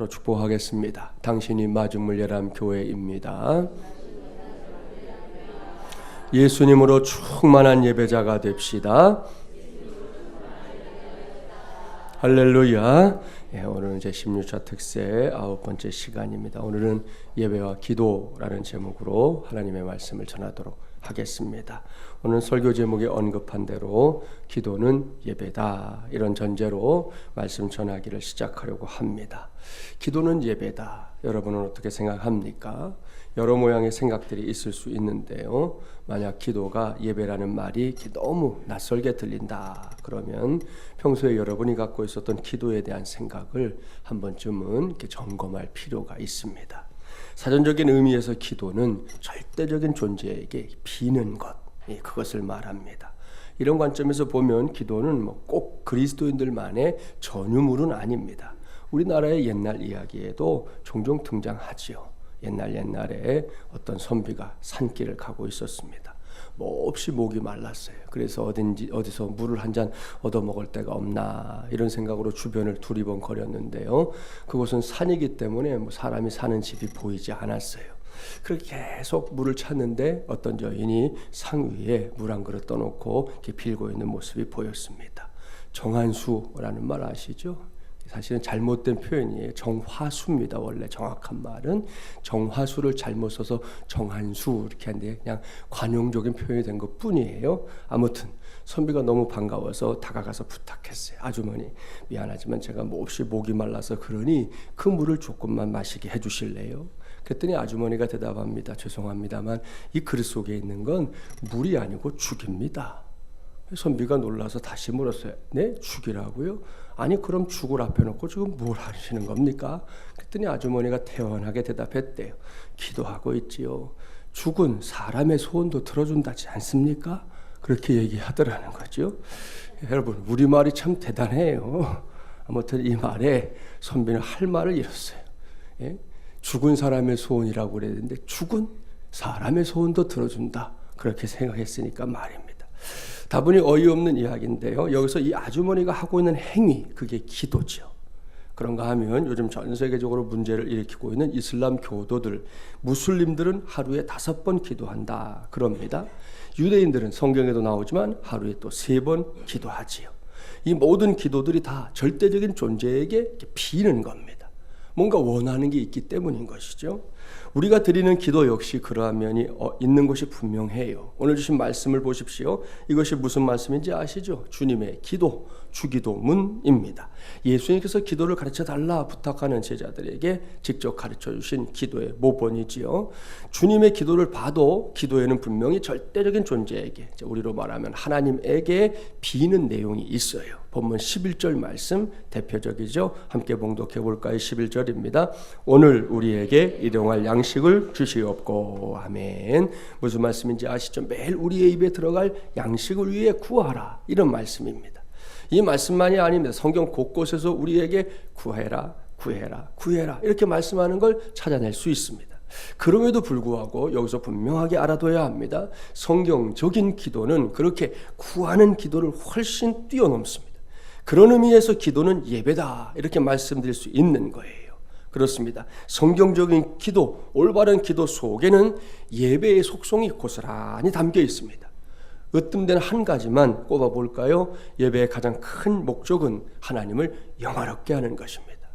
서로 축복하겠습니다. 당신이 마중물 예람 교회입니다. 예수님으로 충만한 예배자가 됩시다. 할렐루야. 오늘은 제 16차 특세 9번째 시간입니다. 오늘은 예배와 기도라는 제목으로 하나님의 말씀을 전하도록 하겠습니다. 오늘 설교 제목에 언급한 대로 기도는 예배다, 이런 전제로 말씀 전하기를 시작하려고 합니다. 기도는 예배다. 여러분은 어떻게 생각합니까? 여러 모양의 생각들이 있을 수 있는데요. 만약 기도가 예배라는 말이 너무 낯설게 들린다 그러면 평소에 여러분이 갖고 있었던 기도에 대한 생각을 한 번쯤은 이렇게 점검할 필요가 있습니다. 사전적인 의미에서 기도는 절대적인 존재에게 비는 것, 그것을 말합니다. 이런 관점에서 보면 기도는 꼭 그리스도인들만의 전유물은 아닙니다. 우리나라의 옛날 이야기에도 종종 등장하지요. 옛날에 어떤 선비가 산길을 가고 있었습니다. 몹시 목이 말랐어요. 그래서 어디서 물을 한 잔 얻어 먹을 데가 없나 이런 생각으로 주변을 두리번거렸는데요. 그곳은 산이기 때문에 사람이 사는 집이 보이지 않았어요. 그렇게 계속 물을 찾는데 어떤 여인이 상 위에 물 한 그릇 떠놓고 이렇게 빌고 있는 모습이 보였습니다. 정한수라는 말 아시죠? 사실은 잘못된 표현이에요. 정화수입니다. 원래 정확한 말은 정화수를 잘못 써서 정한수 이렇게 하는데 그냥 관용적인 표현이 된 것 뿐이에요. 아무튼 선비가 너무 반가워서 다가가서 부탁했어요. 아주머니, 미안하지만 제가 몹시 목이 말라서 그러니 그 물을 조금만 마시게 해주실래요? 그랬더니 아주머니가 대답합니다. 죄송합니다만 이 그릇 속에 있는 건 물이 아니고 죽입니다. 선비가 놀라서 다시 물었어요. 네? 죽이라고요? 아니 그럼 죽을 앞에 놓고 지금 뭘 하시는 겁니까? 그랬더니 아주머니가 태연하게 대답했대요. 기도하고 있지요. 죽은 사람의 소원도 들어준다지 않습니까? 그렇게 얘기하더라는 거죠. 여러분, 우리말이 참 대단해요. 아무튼 이 말에 선비는 할 말을 잃었어요. 예? 죽은 사람의 소원이라고 그랬는데 죽은 사람의 소원도 들어준다, 그렇게 생각했으니까 말입니다. 다분히 어이없는 이야기인데요. 여기서 이 아주머니가 하고 있는 행위, 그게 기도죠. 그런가 하면 요즘 전 세계적으로 문제를 일으키고 있는 이슬람 교도들, 무슬림들은 하루에 5번 기도한다 그럽니다. 유대인들은 성경에도 나오지만 하루에 또 3번 기도하지요. 이 모든 기도들이 다 절대적인 존재에게 비는 겁니다. 뭔가 원하는 게 있기 때문인 것이죠. 우리가 드리는 기도 역시 그러한 면이 있는 것이 분명해요. 오늘 주신 말씀을 보십시오. 이것이 무슨 말씀인지 아시죠? 주님의 기도, 주기도문입니다. 예수님께서 기도를 가르쳐달라 부탁하는 제자들에게 직접 가르쳐주신 기도의 모본이지요. 주님의 기도를 봐도 기도에는 분명히 절대적인 존재에게, 우리로 말하면 하나님에게 비는 내용이 있어요. 본문 11절 말씀 대표적이죠. 함께 봉독해 볼까요? 11절입니다. 오늘 우리에게 일용할 양식을 주시옵고. 아멘. 무슨 말씀인지 아시죠? 매일 우리의 입에 들어갈 양식을 위해 구하라, 이런 말씀입니다. 이 말씀만이 아닙니다. 성경 곳곳에서 우리에게 구해라 이렇게 말씀하는 걸 찾아낼 수 있습니다. 그럼에도 불구하고 여기서 분명하게 알아둬야 합니다. 성경적인 기도는 그렇게 구하는 기도를 훨씬 뛰어넘습니다. 그런 의미에서 기도는 예배다, 이렇게 말씀드릴 수 있는 거예요. 그렇습니다. 성경적인 기도, 올바른 기도 속에는 예배의 속성이 고스란히 담겨 있습니다. 으뜸된 한 가지만 꼽아볼까요? 예배의 가장 큰 목적은 하나님을 영화롭게 하는 것입니다.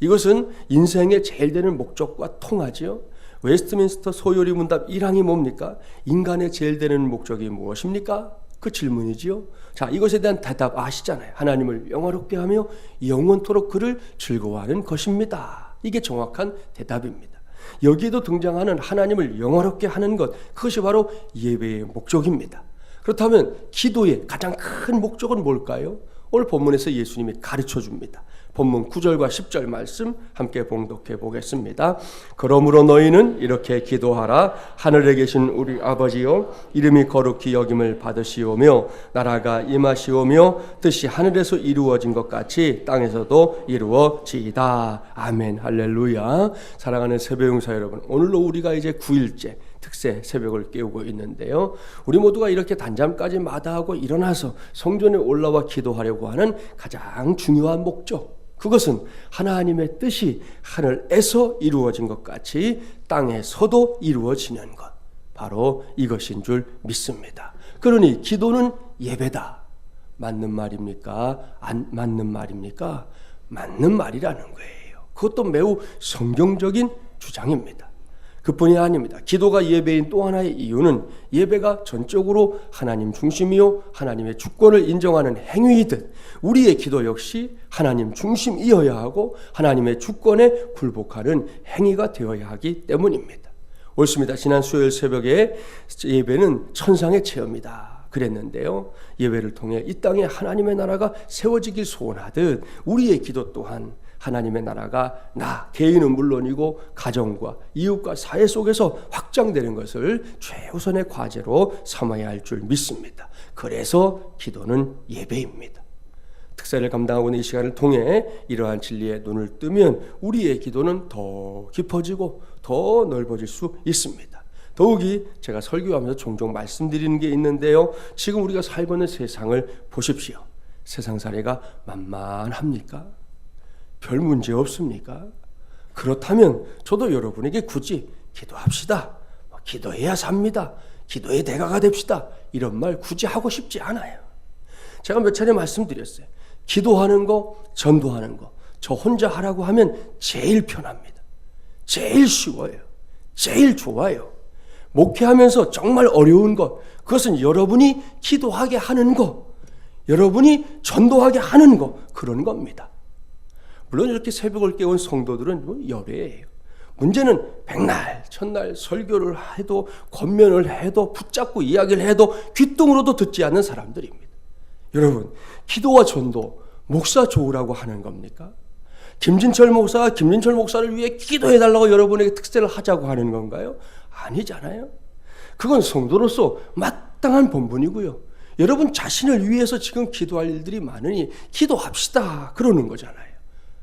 이것은 인생의 제일 되는 목적과 통하지요. 웨스트민스터 소요리 문답 1항이 뭡니까? 인간의 제일 되는 목적이 무엇입니까? 그 질문이지요. 자, 이것에 대한 대답 아시잖아요. 하나님을 영화롭게 하며 영원토록 그를 즐거워하는 것입니다. 이게 정확한 대답입니다. 여기에도 등장하는 하나님을 영화롭게 하는 것, 그것이 바로 예배의 목적입니다. 그렇다면 기도의 가장 큰 목적은 뭘까요? 오늘 본문에서 예수님이 가르쳐 줍니다. 본문 9절과 10절 말씀 함께 봉독해 보겠습니다. 그러므로 너희는 이렇게 기도하라. 하늘에 계신 우리 아버지여, 이름이 거룩히 여김을 받으시오며 나라가 임하시오며 뜻이 하늘에서 이루어진 것 같이 땅에서도 이루어지이다. 아멘. 할렐루야. 사랑하는 새벽용사 여러분, 오늘로 우리가 이제 9일째 특세 새벽을 깨우고 있는데요. 우리 모두가 이렇게 단잠까지 마다하고 일어나서 성전에 올라와 기도하려고 하는 가장 중요한 목적, 그것은 하나님의 뜻이 하늘에서 이루어진 것 같이 땅에서도 이루어지는 것, 바로 이것인 줄 믿습니다. 그러니 기도는 예배다. 맞는 말입니까? 안 맞는 말입니까? 맞는 말이라는 거예요. 그것도 매우 성경적인 주장입니다. 그뿐이 아닙니다. 기도가 예배인 또 하나의 이유는 예배가 전적으로 하나님 중심이요 하나님의 주권을 인정하는 행위이듯 우리의 기도 역시 하나님 중심이어야 하고 하나님의 주권에 굴복하는 행위가 되어야 하기 때문입니다. 옳습니다. 지난 수요일 새벽에 예배는 천상의 체험이다 그랬는데요. 예배를 통해 이 땅에 하나님의 나라가 세워지길 소원하듯 우리의 기도 또한 하나님의 나라가 나 개인은 물론이고 가정과 이웃과 사회 속에서 확장되는 것을 최우선의 과제로 삼아야 할 줄 믿습니다. 그래서 기도는 예배입니다. 특사를 감당하고 있는 이 시간을 통해 이러한 진리에 눈을 뜨면 우리의 기도는 더 깊어지고 더 넓어질 수 있습니다. 더욱이 제가 설교하면서 종종 말씀드리는 게 있는데요. 지금 우리가 살고 있는 세상을 보십시오. 세상살이가 만만합니까? 별 문제 없습니까? 그렇다면 저도 여러분에게 굳이 기도합시다. 기도해야 삽니다. 기도의 대가가 됩시다. 이런 말 굳이 하고 싶지 않아요. 제가 몇 차례 말씀드렸어요. 기도하는 거, 전도하는 거, 저 혼자 하라고 하면 제일 편합니다. 제일 쉬워요. 제일 좋아요. 목회하면서 정말 어려운 것, 그것은 여러분이 기도하게 하는 거, 여러분이 전도하게 하는 거, 그런 겁니다. 물론 이렇게 새벽을 깨운 성도들은 열애예요. 문제는 백날 첫날 설교를 해도 권면을 해도 붙잡고 이야기를 해도 귀뚱으로도 듣지 않는 사람들입니다. 여러분, 기도와 전도 목사 좋으라고 하는 겁니까? 김진철 목사가 김진철 목사를 위해 기도해달라고 여러분에게 특세를 하자고 하는 건가요? 아니잖아요. 그건 성도로서 마땅한 본분이고요. 여러분 자신을 위해서 지금 기도할 일들이 많으니 기도합시다 그러는 거잖아요.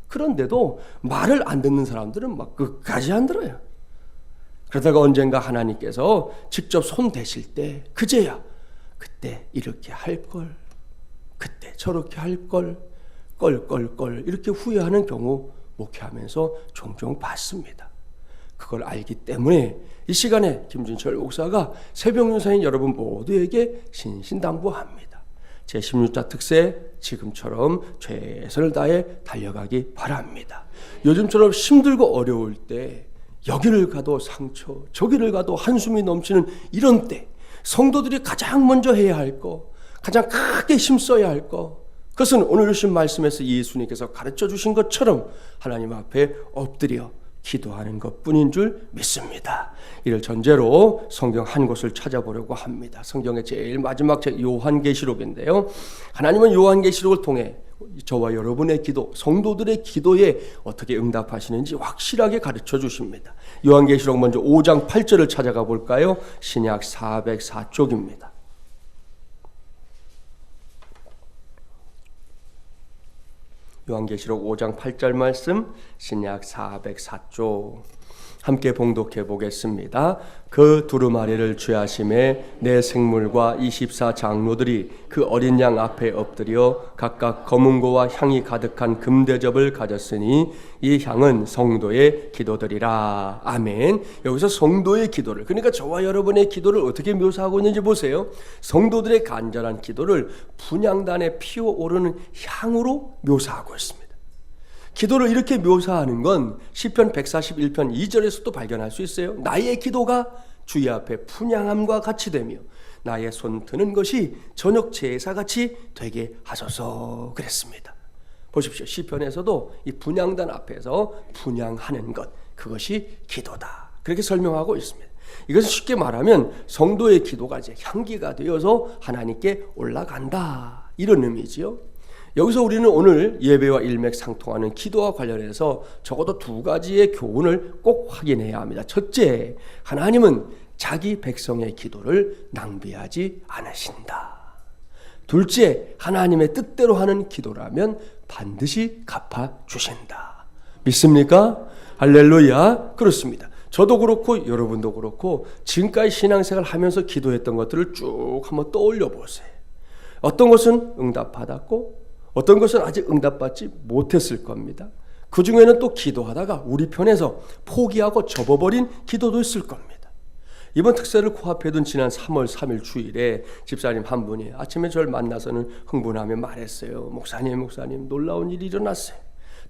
그런데도 말을 안 듣는 사람들은 막 끝까지 안 들어요. 그러다가 언젠가 하나님께서 직접 손 대실 때 그제야 그때 이렇게 할 걸, 그때 저렇게 할 걸, 껄껄껄 이렇게 후회하는 경우 목회하면서 종종 봤습니다. 그걸 알기 때문에 이 시간에 김준철 목사가 새벽윤사인 여러분 모두에게 신신당부합니다. 제 16자 특세 지금처럼 최선을 다해 달려가기 바랍니다. 요즘처럼 힘들고 어려울 때 여기를 가도 상처, 저기를 가도 한숨이 넘치는 이런 때 성도들이 가장 먼저 해야 할 거, 가장 크게 힘써야 할 거, 그것은 오늘 주신 말씀에서 예수님께서 가르쳐 주신 것처럼 하나님 앞에 엎드려 기도하는 것뿐인 줄 믿습니다. 이를 전제로 성경 한 곳을 찾아보려고 합니다. 성경의 제일 마지막 책 요한계시록인데요. 하나님은 요한계시록을 통해 저와 여러분의 기도, 성도들의 기도에 어떻게 응답하시는지 확실하게 가르쳐 주십니다. 요한계시록 먼저 5장 8절을 찾아가 볼까요? 신약 404쪽입니다. 요한계시록 5장 8절 말씀, 신약 404쪽 함께 봉독해 보겠습니다. 그 두루마리를 취하심에 내 생물과 24장로들이 그 어린 양 앞에 엎드려 각각 검은고와 향이 가득한 금대접을 가졌으니 이 향은 성도의 기도들이라. 아멘. 여기서 성도의 기도를, 그러니까 저와 여러분의 기도를 어떻게 묘사하고 있는지 보세요. 성도들의 간절한 기도를 분향단에 피어오르는 향으로 묘사하고 있습니다. 기도를 이렇게 묘사하는 건 시편 141편 2절에서도 발견할 수 있어요. 나의 기도가 주의 앞에 분향함과 같이 되며 나의 손 드는 것이 저녁 제사같이 되게 하소서 그랬습니다. 보십시오. 시편에서도 이 분향단 앞에서 분향하는 것, 그것이 기도다, 그렇게 설명하고 있습니다. 이것은 쉽게 말하면 성도의 기도가 이제 향기가 되어서 하나님께 올라간다, 이런 의미지요. 여기서 우리는 오늘 예배와 일맥상통하는 기도와 관련해서 적어도 두 가지의 교훈을 꼭 확인해야 합니다. 첫째, 하나님은 자기 백성의 기도를 낭비하지 않으신다. 둘째, 하나님의 뜻대로 하는 기도라면 반드시 갚아주신다. 믿습니까? 할렐루야. 그렇습니다. 저도 그렇고 여러분도 그렇고 지금까지 신앙생활 하면서 기도했던 것들을 쭉 한번 떠올려 보세요. 어떤 것은 응답받았고 어떤 것은 아직 응답받지 못했을 겁니다. 그 중에는 또 기도하다가 우리 편에서 포기하고 접어버린 기도도 있을 겁니다. 이번 특세를 코앞에 둔 지난 3월 3일 주일에 집사님 한 분이 아침에 저를 만나서는 흥분하며 말했어요. 목사님 놀라운 일이 일어났어요.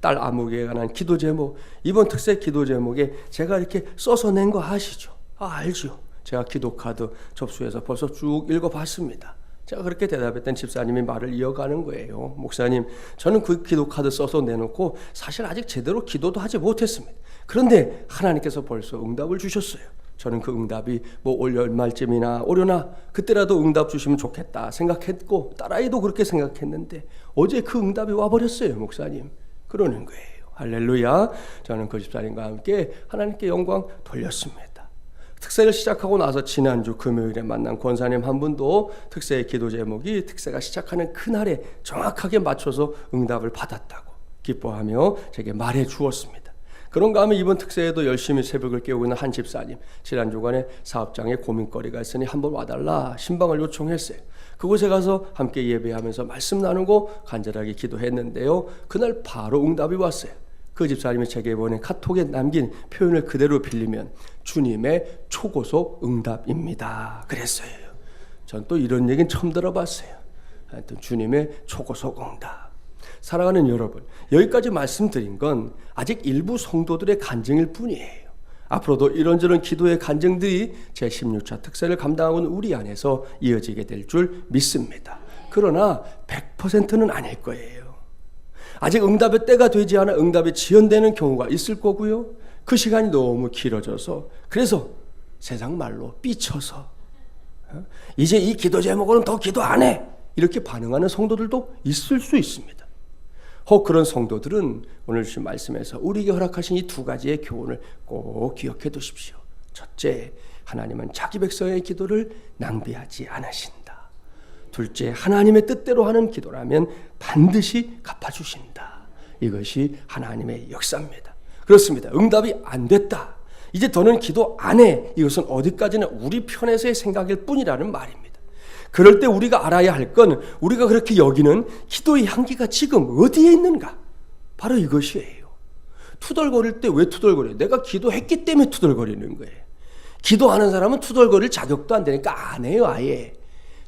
딸 아무개에 관한 기도 제목, 이번 특세 기도 제목에 제가 이렇게 써서 낸 거 아시죠? 알죠. 제가 기도 카드 접수해서 벌써 쭉 읽어봤습니다. 제가 그렇게 대답했던 집사님이 말을 이어가는 거예요. 목사님, 저는 그 기도 카드 써서 내놓고 사실 아직 제대로 기도도 하지 못했습니다. 그런데 하나님께서 벌써 응답을 주셨어요. 저는 그 응답이 올 연말쯤이나 오려나 그때라도 응답 주시면 좋겠다 생각했고 딸아이도 그렇게 생각했는데 어제 그 응답이 와버렸어요. 목사님, 그러는 거예요. 할렐루야. 저는 그 집사님과 함께 하나님께 영광 돌렸습니다. 특세를 시작하고 나서 지난주 금요일에 만난 권사님 한 분도 특세의 기도 제목이 특세가 시작하는 그날에 정확하게 맞춰서 응답을 받았다고 기뻐하며 제게 말해 주었습니다. 그런가 하면 이번 특세에도 열심히 새벽을 깨우고 있는 한 집사님, 지난 주간에 사업장에 고민거리가 있으니 한번 와달라 신방을 요청했어요. 그곳에 가서 함께 예배하면서 말씀 나누고 간절하게 기도했는데요. 그날 바로 응답이 왔어요. 그 집사님이 제게 보낸 카톡에 남긴 표현을 그대로 빌리면 주님의 초고속 응답입니다. 그랬어요. 전 또 이런 얘기는 처음 들어봤어요. 하여튼 주님의 초고속 응답. 사랑하는 여러분, 여기까지 말씀드린 건 아직 일부 성도들의 간증일 뿐이에요. 앞으로도 이런저런 기도의 간증들이 제16차 특세를 감당하고 있는 우리 안에서 이어지게 될 줄 믿습니다. 그러나 100%는 아닐 거예요. 아직 응답의 때가 되지 않아 응답이 지연되는 경우가 있을 거고요. 그 시간이 너무 길어져서 그래서 세상 말로 삐쳐서 이제 이 기도 제목으로는 더 기도 안 해 이렇게 반응하는 성도들도 있을 수 있습니다. 혹 그런 성도들은 오늘 주신 말씀에서 우리에게 허락하신 이 두 가지의 교훈을 꼭 기억해 두십시오. 첫째, 하나님은 자기 백성의 기도를 낭비하지 않으신다. 둘째, 하나님의 뜻대로 하는 기도라면 반드시 갚아주신다. 이것이 하나님의 역사입니다. 그렇습니다. 응답이 안 됐다. 이제 더는 기도 안 해. 이것은 어디까지나 우리 편에서의 생각일 뿐이라는 말입니다. 그럴 때 우리가 알아야 할 건 우리가 그렇게 여기는 기도의 향기가 지금 어디에 있는가? 바로 이것이에요. 투덜거릴 때 왜 투덜거려요? 내가 기도했기 때문에 투덜거리는 거예요. 기도하는 사람은 투덜거릴 자격도 안 되니까 안 해요. 아예.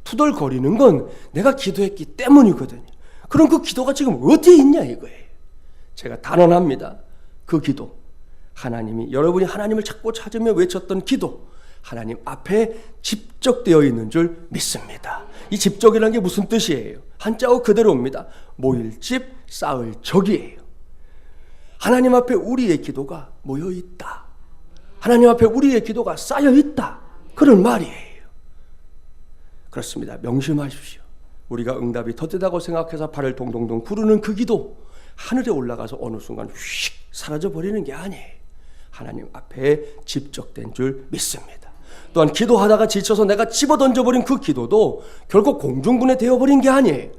투덜거리는 건 내가 기도했기 때문이거든요. 그럼 그 기도가 지금 어디에 있냐 이거예요. 제가 단언합니다. 그 기도, 하나님이 여러분이 하나님을 찾고 찾으며 외쳤던 기도, 하나님 앞에 집적되어 있는 줄 믿습니다. 이 집적이라는 게 무슨 뜻이에요? 한자어 그대로입니다. 모일 집, 쌓을 적이에요. 하나님 앞에 우리의 기도가 모여 있다. 하나님 앞에 우리의 기도가 쌓여 있다. 그런 말이에요. 그렇습니다. 명심하십시오. 우리가 응답이 덧되다고 생각해서 발을 동동동 구르는 그 기도, 하늘에 올라가서 어느 순간 휙 사라져버리는 게 아니에요. 하나님 앞에 집적된 줄 믿습니다. 또한 기도하다가 지쳐서 내가 집어던져버린 그 기도도 결국 공중분해 되어버린 게 아니에요.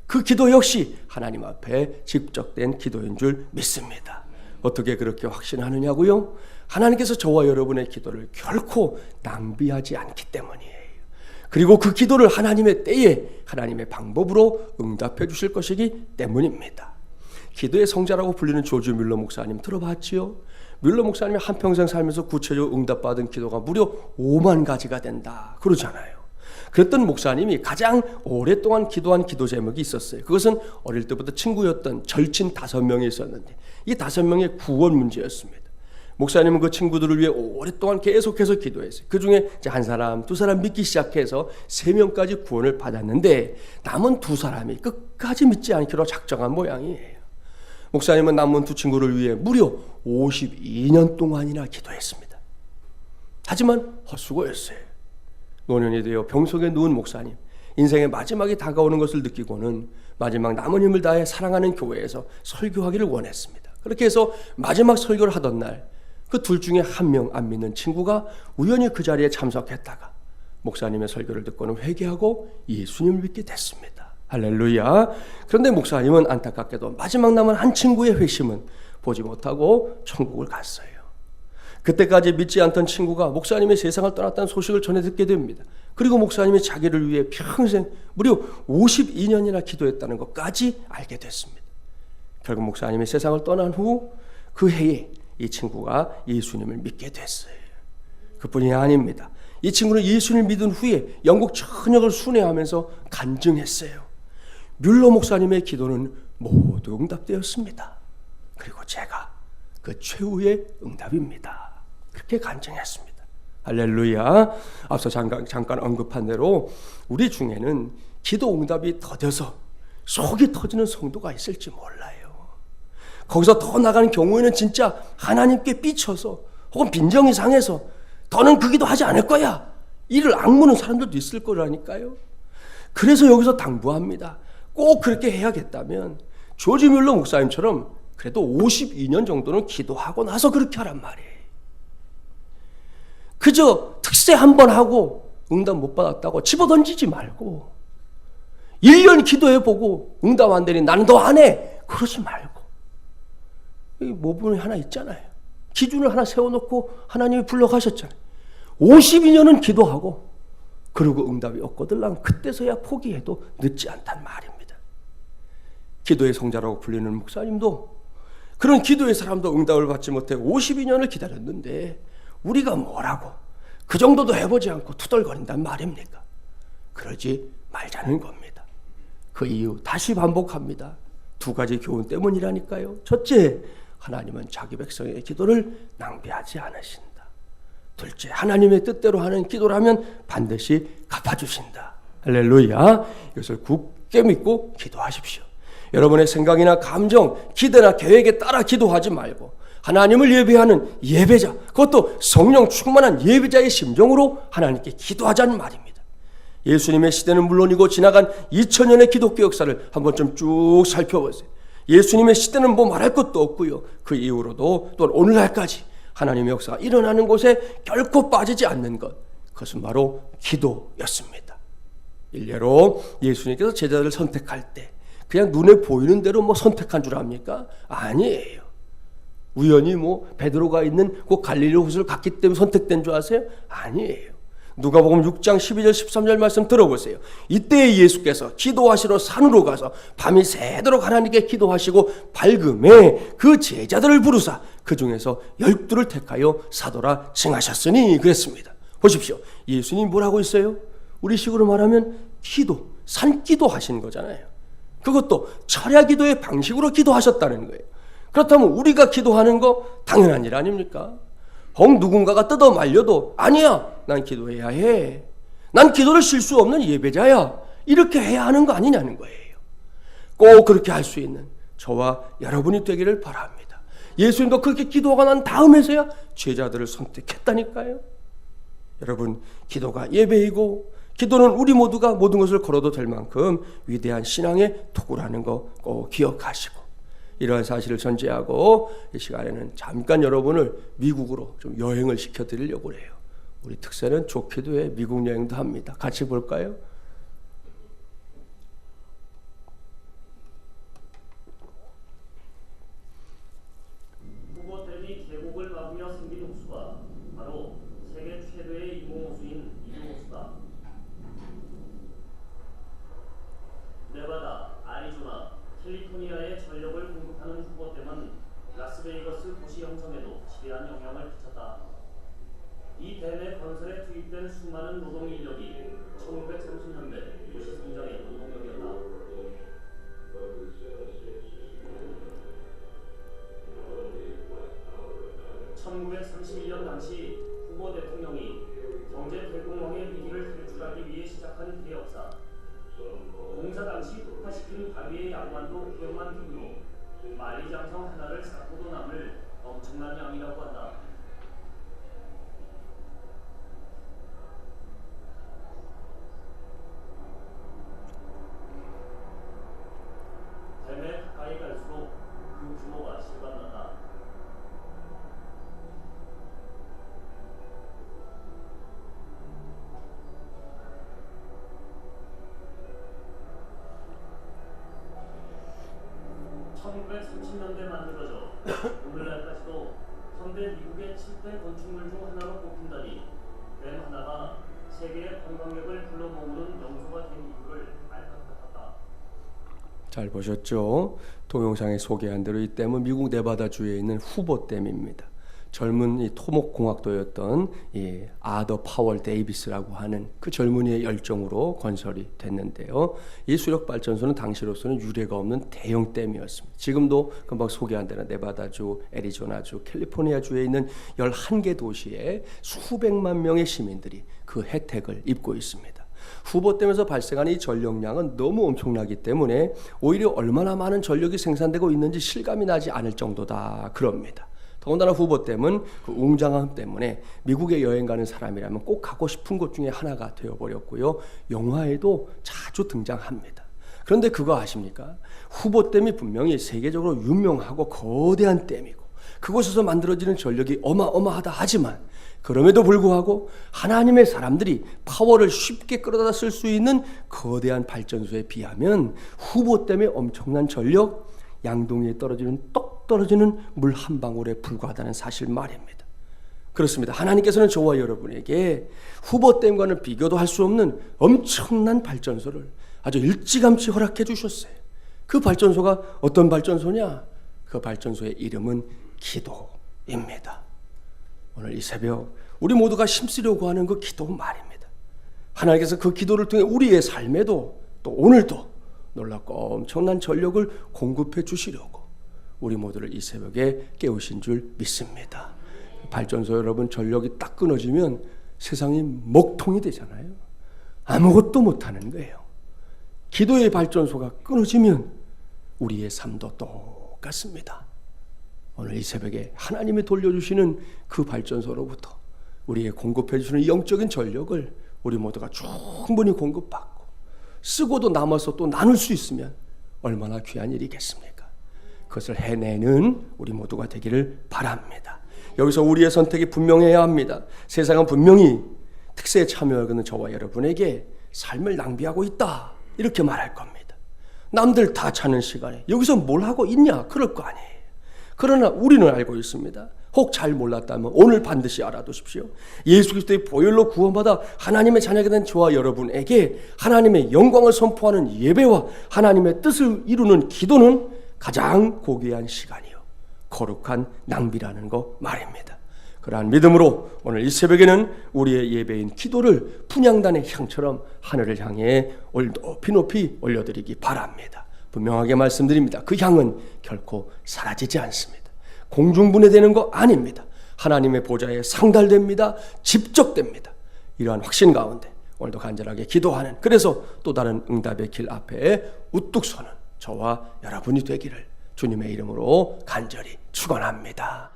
그 기도 역시 하나님 앞에 집적된 기도인 줄 믿습니다. 어떻게 그렇게 확신하느냐고요? 하나님께서 저와 여러분의 기도를 결코 낭비하지 않기 때문이에요. 그리고 그 기도를 하나님의 때에 하나님의 방법으로 응답해 주실 것이기 때문입니다. 기도의 성자라고 불리는 조지 뮬러 목사님 들어봤지요? 뮬러 목사님이 한평생 살면서 구체적으로 응답받은 기도가 무려 5만 가지가 된다 그러잖아요. 그랬던 목사님이 가장 오랫동안 기도한 기도 제목이 있었어요. 그것은 어릴 때부터 친구였던 절친 5명이 있었는데 이 5명의 구원 문제였습니다. 목사님은 그 친구들을 위해 오랫동안 계속해서 기도했어요. 그 중에 한 사람, 두 사람 믿기 시작해서 3명까지 구원을 받았는데 남은 2사람이 끝까지 믿지 않기로 작정한 모양이에요. 목사님은 남은 2 친구를 위해 무려 52년 동안이나 기도했습니다. 하지만 헛수고였어요. 노년이 되어 병석에 누운 목사님, 인생의 마지막이 다가오는 것을 느끼고는 마지막 남은 힘을 다해 사랑하는 교회에서 설교하기를 원했습니다. 그렇게 해서 마지막 설교를 하던 날 그 둘 중에 1명 안 믿는 친구가 우연히 그 자리에 참석했다가 목사님의 설교를 듣고는 회개하고 예수님을 믿게 됐습니다. 할렐루야. 그런데 목사님은 안타깝게도 마지막 남은 한 친구의 회심은 보지 못하고 천국을 갔어요. 그때까지 믿지 않던 친구가 목사님의 세상을 떠났다는 소식을 전해 듣게 됩니다. 그리고 목사님이 자기를 위해 평생 무려 52년이나 기도했다는 것까지 알게 됐습니다. 결국 목사님이 세상을 떠난 후 그 해에 이 친구가 예수님을 믿게 됐어요. 그뿐이 아닙니다. 이 친구는 예수님을 믿은 후에 영국 전역을 순회하면서 간증했어요. 뮬러 목사님의 기도는 모두 응답되었습니다. 그리고 제가 그 최후의 응답입니다. 그렇게 간증했습니다. 할렐루야. 앞서 잠깐 언급한 대로 우리 중에는 기도 응답이 더뎌서 속이 터지는 성도가 있을지 몰라요. 거기서 더 나가는 경우에는 진짜 하나님께 삐쳐서 혹은 빈정이 상해서 더는 그 기도 하지 않을 거야, 이를 악무는 사람들도 있을 거라니까요. 그래서 여기서 당부합니다. 꼭 그렇게 해야겠다면 조지 뮬러 목사님처럼 그래도 52년 정도는 기도하고 나서 그렇게 하란 말이에요. 그저 특세 한 번 하고 응답 못 받았다고 집어던지지 말고 1년 기도해보고 응답 안 되니 나는 더 안 해, 그러지 말고 이 모분이 하나 있잖아요. 기준을 하나 세워놓고 하나님이 불러가셨잖아요. 52년은 기도하고 그리고 응답이 없거든 난 그때서야 포기해도 늦지 않단 말입니다. 기도의 성자라고 불리는 목사님도 그런 기도의 사람도 응답을 받지 못해 52년을 기다렸는데 우리가 뭐라고 그 정도도 해보지 않고 투덜거린단 말입니까? 그러지 말자는 겁니다. 그 이유 다시 반복합니다. 두 가지 교훈 때문이라니까요. 첫째, 하나님은 자기 백성의 기도를 낭비하지 않으신다. 둘째, 하나님의 뜻대로 하는 기도라면 반드시 갚아주신다. 할렐루야. 이것을 굳게 믿고 기도하십시오. 여러분의 생각이나 감정, 기대나 계획에 따라 기도하지 말고 하나님을 예배하는 예배자, 그것도 성령 충만한 예배자의 심정으로 하나님께 기도하자는 말입니다. 예수님의 시대는 물론이고 지나간 2000년의 기독교 역사를 한번 좀 쭉 살펴보세요. 예수님의 시대는 뭐 말할 것도 없고요. 그 이후로도 또 오늘날까지 하나님의 역사가 일어나는 곳에 결코 빠지지 않는 것, 그것은 바로 기도였습니다. 일례로 예수님께서 제자들을 선택할 때 그냥 눈에 보이는 대로 뭐 선택한 줄 압니까? 아니에요. 우연히 뭐 베드로가 있는 그 갈릴리 호수를 갔기 때문에 선택된 줄 아세요? 아니에요. 누가복음 6장 12절 13절 말씀 들어보세요. 이때 예수께서 기도하시러 산으로 가서 밤이 새도록 하나님께 기도하시고 밝음에 그 제자들을 부르사 그 중에서 12를 택하여 사도라 칭하셨으니 그랬습니다. 보십시오. 예수님이 뭐라고 했어요? 우리 식으로 말하면 기도, 산기도 하신 거잖아요. 그것도 철야 기도의 방식으로 기도하셨다는 거예요. 그렇다면 우리가 기도하는 거 당연한 일 아닙니까? 혹 누군가가 뜯어 말려도 아니야, 난 기도해야 해, 난 기도를 쉴 수 없는 예배자야, 이렇게 해야 하는 거 아니냐는 거예요. 꼭 그렇게 할 수 있는 저와 여러분이 되기를 바랍니다. 예수님도 그렇게 기도가 난 다음에서야 제자들을 선택했다니까요. 여러분, 기도가 예배이고 기도는 우리 모두가 모든 것을 걸어도 될 만큼 위대한 신앙의 도구라는 거 꼭 기억하시고, 이러한 사실을 전제하고 이 시간에는 잠깐 여러분을 미국으로 좀 여행을 시켜드리려고 해요. 우리 특세는 좋게도 해 미국 여행도 합니다. 같이 볼까요? 후보들이 계곡을 막으며 생긴 호수가 바로 세계 최대의 이봉호수인 이봉호수다. 네바다, 아리조나, 캘리포니아의 전력을 공급하는 후보댐은 라스베이거스 도시 형성에도 지대한 영향을 끼쳤다. 이 댐의 건설에 투입된 수많은 노동 인력이 1930년대 도시 성장의 원동력이었다. 1931년 당시 후보 대통령이 경제 대공황의 위기를 탈출하기 위해 시작한 그의 역사. 공사 당시 폭파시킨 바위의 양만도 기억만 기분으로 만리장성 하나를 쌓고도 남을 엄청난 양이라고 한다. 댐에 가까이 갈수록 그 규모가 실감난다. (1930년대) 만들어져 오늘날까지도 현대 미국의 7대 건축물 중 하나로 꼽힌다니 댐 하나가 세계의 관광객을 불러 모으는 명소가 된 이유를 알 것 같았다. 잘 보셨죠? 동영상에 소개한 대로 이 댐은 미국 네바다주에 있는 후보댐입니다. 젊은 이 토목공학도였던 이 아더 파월 데이비스라고 하는 그 젊은이의 열정으로 건설이 됐는데요. 이 수력발전소는 당시로서는 유례가 없는 대형 댐이었습니다. 지금도 금방 소개한 대로 네바다주, 애리조나주, 캘리포니아주에 있는 11개 도시에 수백만 명의 시민들이 그 혜택을 입고 있습니다. 후보댐에서 발생하는 이 전력량은 너무 엄청나기 때문에 오히려 얼마나 많은 전력이 생산되고 있는지 실감이 나지 않을 정도다 그럽니다. 더군다나 후보댐은 그 웅장함 때문에 미국에 여행 가는 사람이라면 꼭 가고 싶은 곳 중에 하나가 되어버렸고요. 영화에도 자주 등장합니다. 그런데 그거 아십니까? 후보댐이 분명히 세계적으로 유명하고 거대한 댐이고 그곳에서 만들어지는 전력이 어마어마하다 하지만 그럼에도 불구하고 하나님의 사람들이 파워를 쉽게 끌어다 쓸 수 있는 거대한 발전소에 비하면 후보댐의 엄청난 전력, 양동이에 떨어지는 똑 떨어지는 물 한 방울에 불과하다는 사실 말입니다. 그렇습니다. 하나님께서는 저와 여러분에게 후보댐과는 비교도 할 수 없는 엄청난 발전소를 아주 일찌감치 허락해 주셨어요. 그 발전소가 어떤 발전소냐? 그 발전소의 이름은 기도입니다. 오늘 이 새벽 우리 모두가 힘쓰려고 하는 그 기도 말입니다. 하나님께서 그 기도를 통해 우리의 삶에도 또 오늘도 놀랍고 엄청난 전력을 공급해 주시려고 우리 모두를 이 새벽에 깨우신 줄 믿습니다. 발전소 여러분 전력이 딱 끊어지면 세상이 먹통이 되잖아요. 아무것도 못하는 거예요. 기도의 발전소가 끊어지면 우리의 삶도 똑같습니다. 오늘 이 새벽에 하나님이 돌려주시는 그 발전소로부터 우리의 공급해 주시는 영적인 전력을 우리 모두가 충분히 공급받고 쓰고도 남아서 또 나눌 수 있으면 얼마나 귀한 일이겠습니까? 그것을 해내는 우리 모두가 되기를 바랍니다. 여기서 우리의 선택이 분명해야 합니다. 세상은 분명히 특세에 참여하는 저와 여러분에게 삶을 낭비하고 있다 이렇게 말할 겁니다. 남들 다 자는 시간에 여기서 뭘 하고 있냐 그럴 거 아니에요. 그러나 우리는 알고 있습니다. 혹 잘 몰랐다면 오늘 반드시 알아두십시오. 예수 그리스도의 보혈로 구원받아 하나님의 자녀가 된 저와 여러분에게 하나님의 영광을 선포하는 예배와 하나님의 뜻을 이루는 기도는 가장 고귀한 시간이요 거룩한 낭비라는 거 말입니다. 그러한 믿음으로 오늘 이 새벽에는 우리의 예배인 기도를 분향단의 향처럼 하늘을 향해 높이 올려드리기 바랍니다. 분명하게 말씀드립니다. 그 향은 결코 사라지지 않습니다. 공중분해되는 거 아닙니다. 하나님의 보좌에 상달됩니다. 집적됩니다. 이러한 확신 가운데 오늘도 간절하게 기도하는, 그래서 또 다른 응답의 길 앞에 우뚝 서는 저와 여러분이 되기를 주님의 이름으로 간절히 축원합니다.